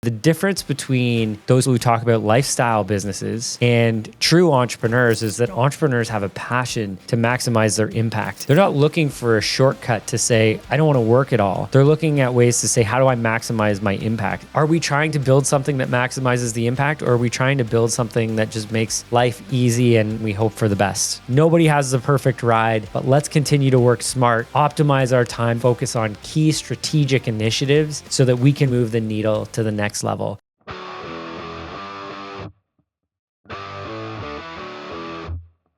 The difference between those who talk about lifestyle businesses and true entrepreneurs is that entrepreneurs have a passion to maximize their impact. They're not looking for a shortcut to say, I don't want to work at all. They're looking at ways to say, how do I maximize my impact? Are we trying to build something that maximizes the impact, or are we trying to build something that just makes life easy and we hope for the best? Nobody has the perfect ride, but let's continue to work smart, optimize our time, focus on key strategic initiatives so that we can move the needle to the next level.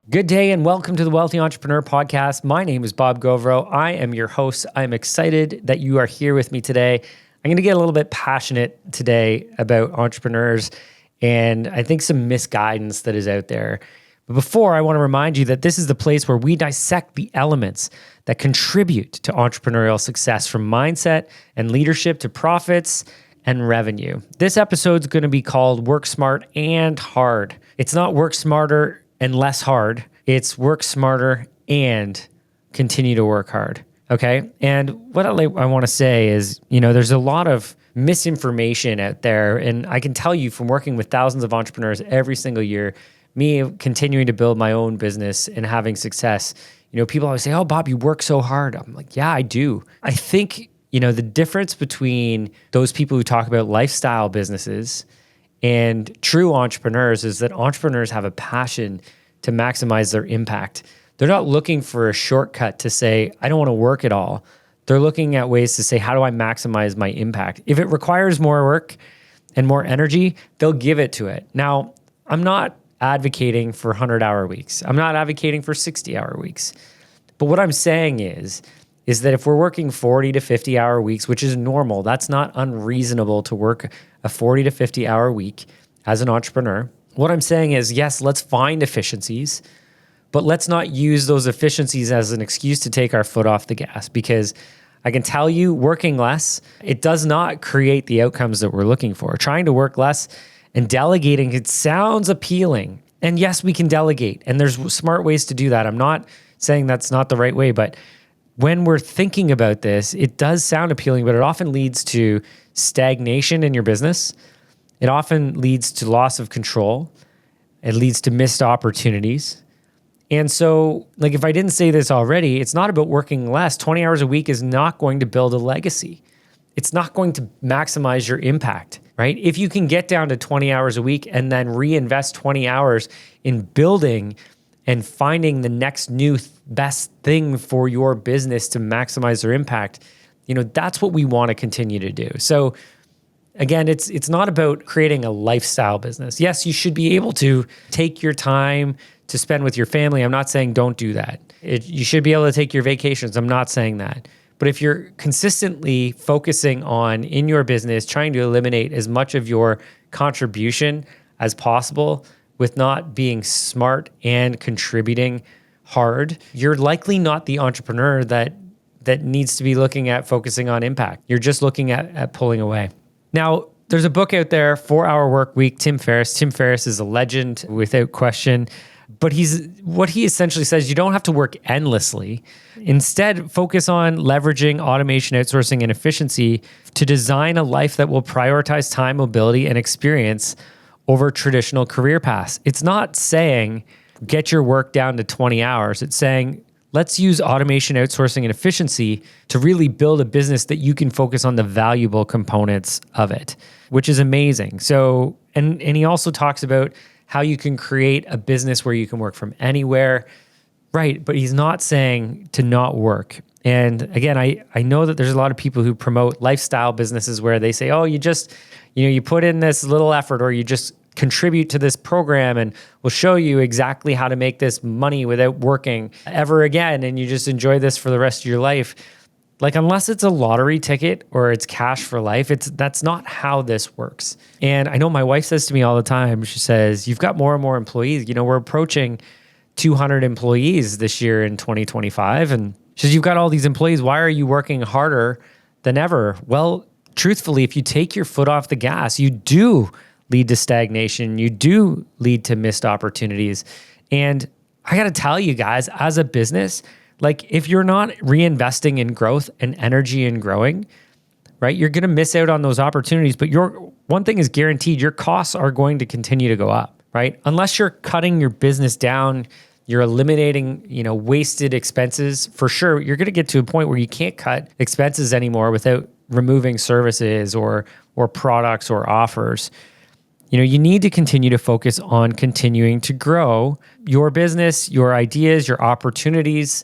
Good day and welcome to the Wealthy Entrepreneur Podcast. My name is Bob Gauvreau. I am your host. I'm excited that you are here with me today. I'm going to get a little bit passionate today about entrepreneurs and I think some misguidance that is out there. But before, I want to remind you that this is the place where we dissect the elements that contribute to entrepreneurial success, from mindset and leadership to profits and revenue. This episode is going to be called Work Smart and Hard. It's not work smarter and less hard. It's work smarter and continue to work hard. Okay. And what I want to say is, there's a lot of misinformation out there. And I can tell you from working with thousands of entrepreneurs every single year, me continuing to build my own business and having success, people always say, oh, Bob, you work so hard. I'm like, yeah, I do. I think the difference between those people who talk about lifestyle businesses and true entrepreneurs is that entrepreneurs have a passion to maximize their impact. They're not looking for a shortcut to say, I don't want to work at all. They're looking at ways to say, how do I maximize my impact? If it requires more work and more energy, they'll give it to it. Now, I'm not advocating for 100-hour weeks. I'm not advocating for 60-hour weeks. But what I'm saying is that if we're working 40 to 50-hour weeks, which is normal, that's not unreasonable to work a 40 to 50-hour week as an entrepreneur. What I'm saying is, yes, let's find efficiencies, but let's not use those efficiencies as an excuse to take our foot off the gas, because I can tell you, working less, it does not create the outcomes that we're looking for. Trying to work less and delegating, it sounds appealing. And yes, we can delegate, and there's smart ways to do that. I'm not saying that's not the right way, but when we're thinking about this, it does sound appealing, but it often leads to stagnation in your business. It often leads to loss of control. It leads to missed opportunities. And so, if I didn't say this already, it's not about working less. 20 hours a week is not going to build a legacy. It's not going to maximize your impact, right? If you can get down to 20 hours a week and then reinvest 20 hours in building and finding the next new best thing for your business to maximize their impact, that's what we want to continue to do. So again, it's not about creating a lifestyle business. Yes, you should be able to take your time to spend with your family. I'm not saying don't do that. You should be able to take your vacations. I'm not saying that. But if you're consistently focusing on, in your business, trying to eliminate as much of your contribution as possible with not being smart and contributing hard, you're likely not the entrepreneur that needs to be looking at focusing on impact. You're just looking at pulling away. Now, there's a book out there, 4-Hour Work Week, Tim Ferriss. Tim Ferriss is a legend without question. But what he essentially says, you don't have to work endlessly. Instead, focus on leveraging automation, outsourcing, and efficiency to design a life that will prioritize time, mobility, and experience over traditional career paths. It's not saying get your work down to 20 hours. It's saying let's use automation, outsourcing, and efficiency to really build a business that you can focus on the valuable components of it, which is amazing. So, and he also talks about how you can create a business where you can work from anywhere, right? But he's not saying to not work. And again, I know that there's a lot of people who promote lifestyle businesses where they say, oh, you just, you put in this little effort, or you just contribute to this program and we'll show you exactly how to make this money without working ever again. And you just enjoy this for the rest of your life. Unless it's a lottery ticket or it's cash for life, that's not how this works. And I know my wife says to me all the time, she says, you've got more and more employees. We're approaching 200 employees this year in 2025. And she says, you've got all these employees. Why are you working harder than ever? Well, truthfully, if you take your foot off the gas, you do lead to stagnation. You do lead to missed opportunities. And I got to tell you guys, as a business, if you're not reinvesting in growth and energy and growing, right? You're going to miss out on those opportunities, but one thing is guaranteed, your costs are going to continue to go up, right? Unless you're cutting your business down, you're eliminating, wasted expenses, for sure, you're going to get to a point where you can't cut expenses anymore without removing services or products or offers. You need to continue to focus on continuing to grow your business, your ideas, your opportunities.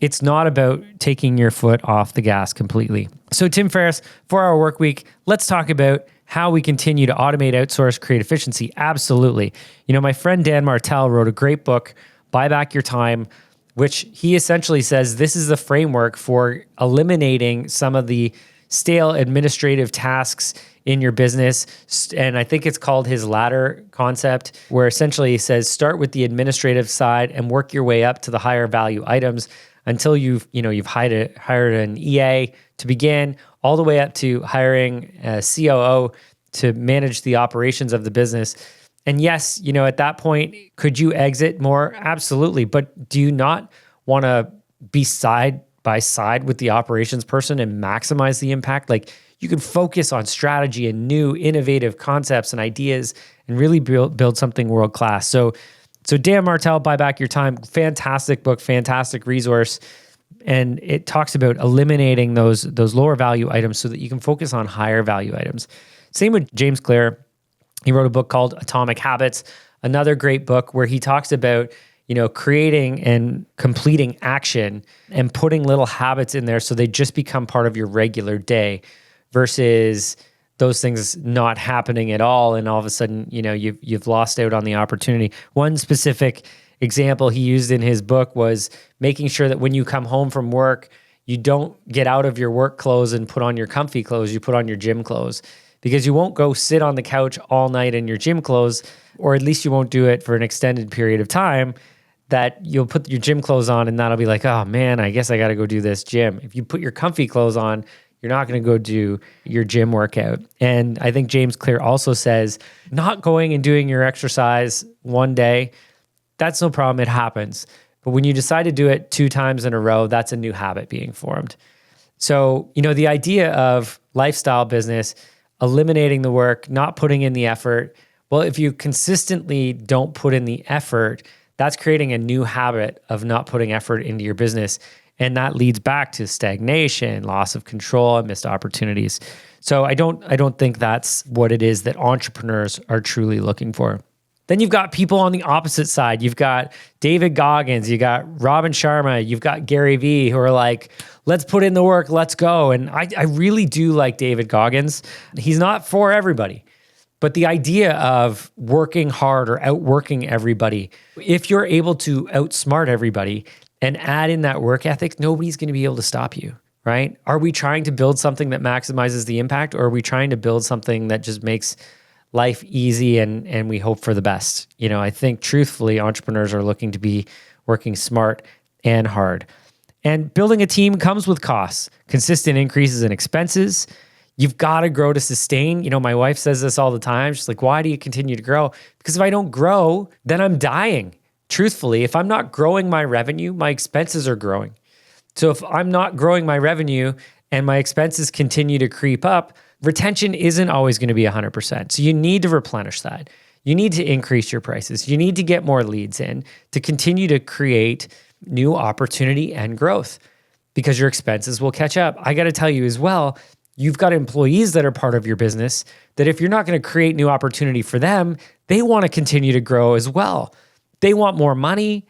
It's not about taking your foot off the gas completely. So Tim Ferriss, 4-Hour Work Week, let's talk about how we continue to automate, outsource, create efficiency. Absolutely. My friend Dan Martell wrote a great book, Buy Back Your Time, which he essentially says this is the framework for eliminating some of the stale administrative tasks in your business. And I think it's called his ladder concept, where essentially he says, start with the administrative side and work your way up to the higher value items until you've hired an EA to begin, all the way up to hiring a COO to manage the operations of the business. And yes, at that point, could you exit more? Absolutely. But do you not want to be side by side with the operations person and maximize the impact? Like, you can focus on strategy and new innovative concepts and ideas and really build something world-class. So Dan Martell, Buy Back Your Time, fantastic book, fantastic resource. And it talks about eliminating those lower value items so that you can focus on higher value items. Same with James Clear. He wrote a book called Atomic Habits, another great book where he talks about, creating and completing action and putting little habits in there so they just become part of your regular day versus those things not happening at all. And all of a sudden, you've lost out on the opportunity. One specific example he used in his book was making sure that when you come home from work, you don't get out of your work clothes and put on your comfy clothes, you put on your gym clothes. Because you won't go sit on the couch all night in your gym clothes, or at least you won't do it for an extended period of time, that you'll put your gym clothes on and that'll be like, oh man, I guess I got to go do this gym. If you put your comfy clothes on, you're not going to go do your gym workout. And I think James Clear also says, not going and doing your exercise one day, that's no problem. It happens. But when you decide to do it 2 times in a row, that's a new habit being formed. So, the idea of lifestyle business, eliminating the work, not putting in the effort. Well, if you consistently don't put in the effort, that's creating a new habit of not putting effort into your business. And that leads back to stagnation, loss of control, and missed opportunities. So I don't think that's what it is that entrepreneurs are truly looking for. Then you've got people on the opposite side. You've got David Goggins, you got Robin Sharma, you've got Gary Vee, who are like, let's put in the work, let's go. And I really do like David Goggins. He's not for everybody, but the idea of working hard or outworking everybody, if you're able to outsmart everybody and add in that work ethic, nobody's going to be able to stop you, right? Are we trying to build something that maximizes the impact, or are we trying to build something that just makes life easy and we hope for the best? I think truthfully, entrepreneurs are looking to be working smart and hard. And building a team comes with costs, consistent increases in expenses. You've got to grow to sustain. My wife says this all the time. She's like, why do you continue to grow? Because if I don't grow, then I'm dying. Truthfully, if I'm not growing my revenue, my expenses are growing. So if I'm not growing my revenue and my expenses continue to creep up, retention isn't always going to be 100%. So you need to replenish that. You need to increase your prices. You need to get more leads in to continue to create new opportunity and growth, because your expenses will catch up. I got to tell you as well, you've got employees that are part of your business that if you're not going to create new opportunity for them, they want to continue to grow as well. They want more money.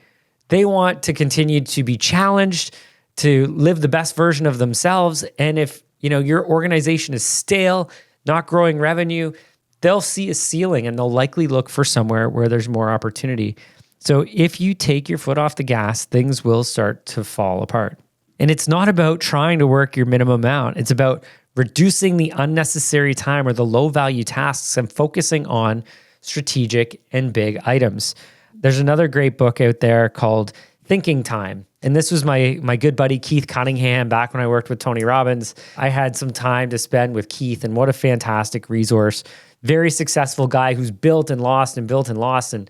They want to continue to be challenged, to live the best version of themselves. And if your organization is stale, not growing revenue, they'll see a ceiling and they'll likely look for somewhere where there's more opportunity. So if you take your foot off the gas, things will start to fall apart. And it's not about trying to work your minimum amount. It's about reducing the unnecessary time or the low value tasks and focusing on strategic and big items. There's another great book out there called Thinking Time. And this was my good buddy, Keith Cunningham, back when I worked with Tony Robbins. I had some time to spend with Keith, and what a fantastic resource. Very successful guy who's built and lost and built and lost. And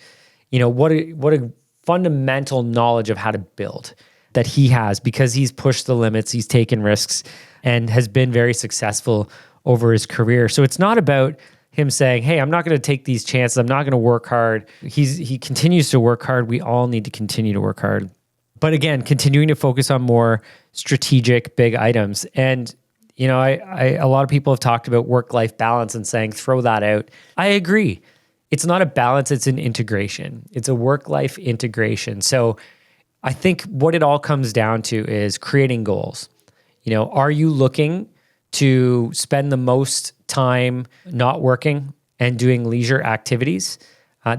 what a fundamental knowledge of how to build that he has because he's pushed the limits, he's taken risks, and has been very successful over his career. So it's not about him saying, hey, I'm not going to take these chances. I'm not going to work hard. He continues to work hard. We all need to continue to work hard. But again, continuing to focus on more strategic, big items. And, a lot of people have talked about work-life balance and saying, throw that out. I agree. It's not a balance, it's an integration. It's a work-life integration. So I think what it all comes down to is creating goals. Are you looking to spend the most time not working and doing leisure activities?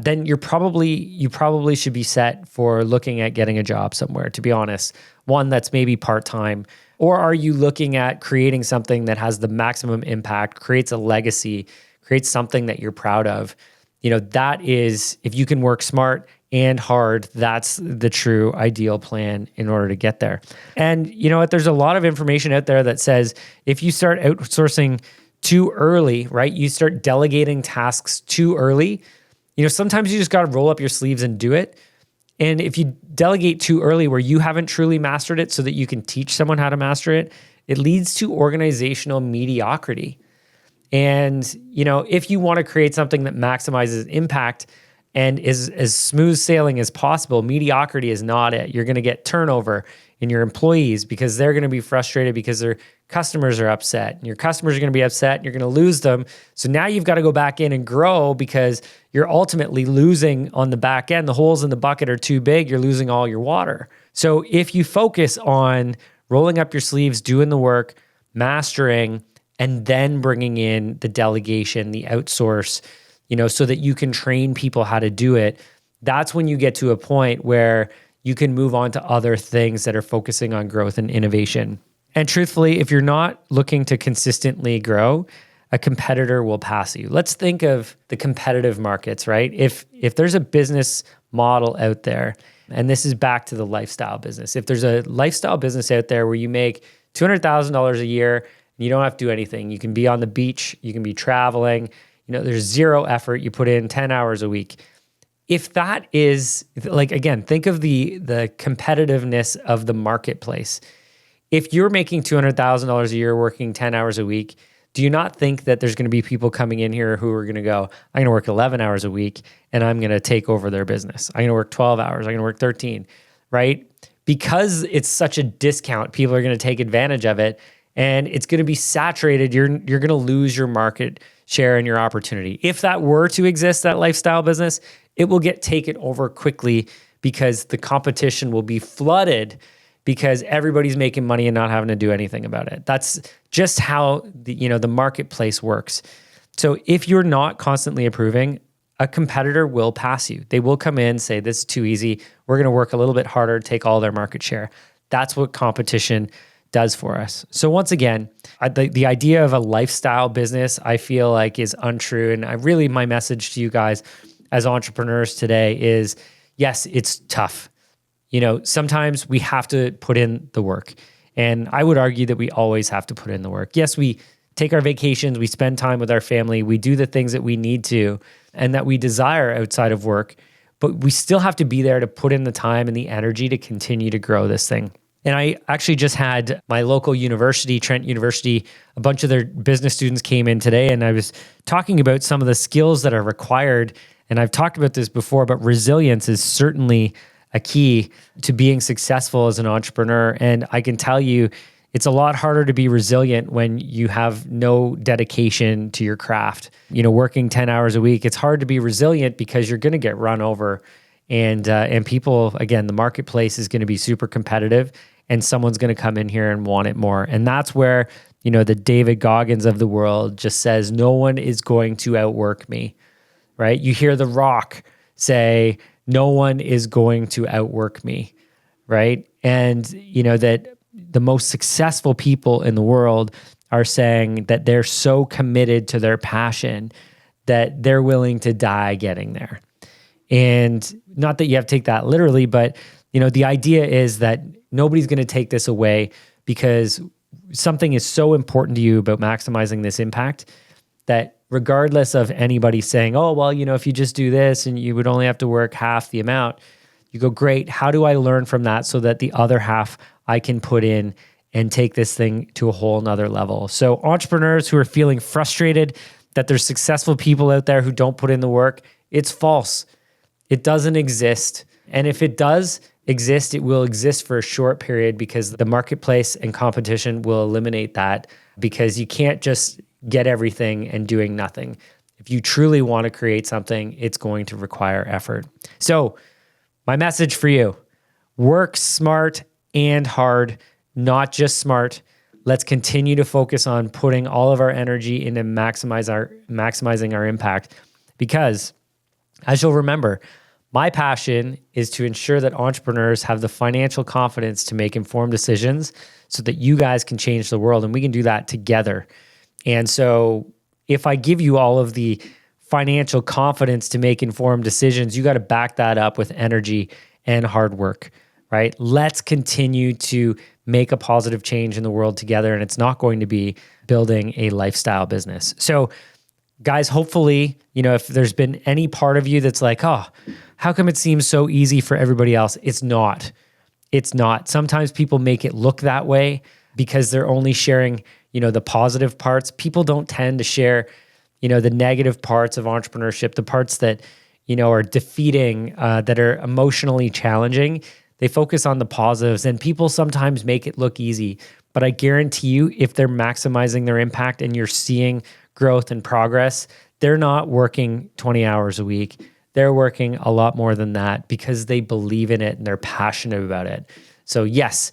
Then you probably should be set for looking at getting a job somewhere, to be honest, one that's maybe part-time. Or are you looking at creating something that has the maximum impact, creates a legacy, creates something that you're proud of? That is, if you can work smart and hard, that's the true ideal plan in order to get there. And you know what? There's a lot of information out there that says if you start outsourcing too early, right? You start delegating tasks too early. Sometimes you just got to roll up your sleeves and do it. And if you delegate too early where you haven't truly mastered it so that you can teach someone how to master it, it leads to organizational mediocrity. And, if you want to create something that maximizes impact and is as smooth sailing as possible, mediocrity is not it. You're going to get turnover in your employees because they're going to be frustrated because their customers are upset. And your customers are going to be upset and you're going to lose them. So now you've got to go back in and grow because you're ultimately losing on the back end. The holes in the bucket are too big. You're losing all your water. So if you focus on rolling up your sleeves, doing the work, mastering, and then bringing in the delegation, the outsource, so that you can train people how to do it, that's when you get to a point where you can move on to other things that are focusing on growth and innovation. And truthfully, if you're not looking to consistently grow, a competitor will pass you. Let's think of the competitive markets, right? If there's a business model out there, and this is back to the lifestyle business, if there's a lifestyle business out there where you make $200,000 a year and you don't have to do anything, you can be on the beach, you can be traveling, there's zero effort, you put in 10 hours a week. If that is, again, think of the competitiveness of the marketplace. If you're making $200,000 a year working 10 hours a week, do you not think that there's going to be people coming in here who are going to go, I'm going to work 11 hours a week and I'm going to take over their business. I'm going to work 12 hours. I'm going to work 13, right? Because it's such a discount, people are going to take advantage of it and it's going to be saturated. You're going to lose your market share and your opportunity. If that were to exist, that lifestyle business, it will get taken over quickly because the competition will be flooded because everybody's making money and not having to do anything about it. That's just how the marketplace works. So if you're not constantly improving, a competitor will pass you. They will come in, say, this is too easy. We're going to work a little bit harder, take all their market share. That's what competition does for us. So once again, the idea of a lifestyle business, I feel like is untrue. And my message to you guys as entrepreneurs today is, yes, it's tough. Sometimes we have to put in the work. And I would argue that we always have to put in the work. Yes, we take our vacations, we spend time with our family, we do the things that we need to and that we desire outside of work, but we still have to be there to put in the time and the energy to continue to grow this thing. And I actually just had my local university, Trent University, a bunch of their business students came in today, and I was talking about some of the skills that are required. And I've talked about this before, but resilience is certainly a key to being successful as an entrepreneur. And I can tell you, it's a lot harder to be resilient when you have no dedication to your craft. Working 10 hours a week, it's hard to be resilient because you're going to get run over. And people, again, the marketplace is going to be super competitive and someone's going to come in here and want it more. And that's where, the David Goggins of the world just says, no one is going to outwork me, right? You hear The Rock say, no one is going to outwork me, right? And, that the most successful people in the world are saying that they're so committed to their passion that they're willing to die getting there. And not that you have to take that literally, but the idea is that nobody's going to take this away because something is so important to you about maximizing this impact that regardless of anybody saying, oh, well, if you just do this and you would only have to work half the amount, You go, great, how do I learn from that so that the other half I can put in and take this thing to a whole nother level? So entrepreneurs who are feeling frustrated that there's successful people out there who don't put in the work, it's false. It doesn't exist. And if it does exist, it will exist for a short period because the marketplace and competition will eliminate that, because you can't just get everything and doing nothing. If you truly want to create something, it's going to require effort. So my message for you, work smart and hard, not just smart. Let's continue to focus on putting all of our energy into maximizing our impact, because as you'll remember, my passion is to ensure that entrepreneurs have the financial confidence to make informed decisions so that you guys can change the world, and we can do that together. And so if I give you all of the financial confidence to make informed decisions, you got to back that up with energy and hard work, right? Let's continue to make a positive change in the world together, and it's not going to be building a lifestyle business. So guys, hopefully, if there's been any part of you that's like, oh, how come it seems so easy for everybody else? It's not. It's not. Sometimes people make it look that way because they're only sharing, the positive parts. People don't tend to share, the negative parts of entrepreneurship, the parts that, are defeating, that are emotionally challenging. They focus on the positives, and people sometimes make it look easy. But I guarantee you, if they're maximizing their impact and you're seeing growth and progress, they're not working 20 hours a week. They're working a lot more than that because they believe in it and they're passionate about it. So yes,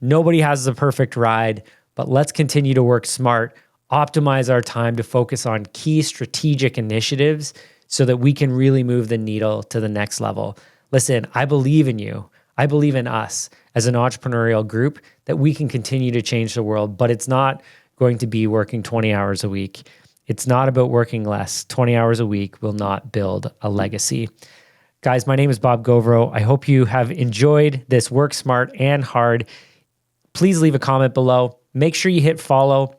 nobody has the perfect ride, but let's continue to work smart, optimize our time to focus on key strategic initiatives so that we can really move the needle to the next level. Listen, I believe in you. I believe in us as an entrepreneurial group that we can continue to change the world, but it's not going to be working 20 hours a week. It's not about working less. 20 hours a week will not build a legacy. Guys, my name is Bob Gauvreau. I hope you have enjoyed this Work Smart and Hard. Please leave a comment below. Make sure you hit follow.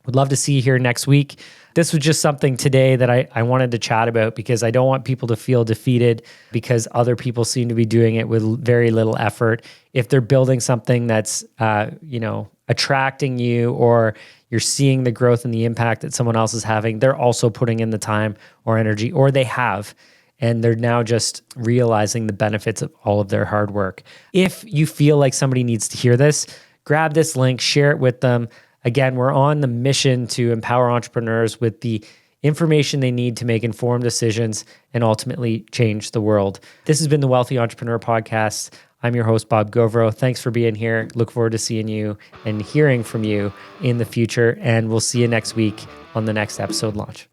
Would love to see you here next week. This was just something today that I wanted to chat about because I don't want people to feel defeated because other people seem to be doing it with very little effort. If they're building something that's, attracting you, or you're seeing the growth and the impact that someone else is having, they're also putting in the time or energy, or they have, and they're now just realizing the benefits of all of their hard work. If you feel like somebody needs to hear this, grab this link, share it with them. Again, we're on the mission to empower entrepreneurs with the information they need to make informed decisions and ultimately change the world. This has been the Wealthy Entrepreneur Podcast. I'm your host, Bob Gauvreau. Thanks for being here. Look forward to seeing you and hearing from you in the future. And we'll see you next week on the next episode launch.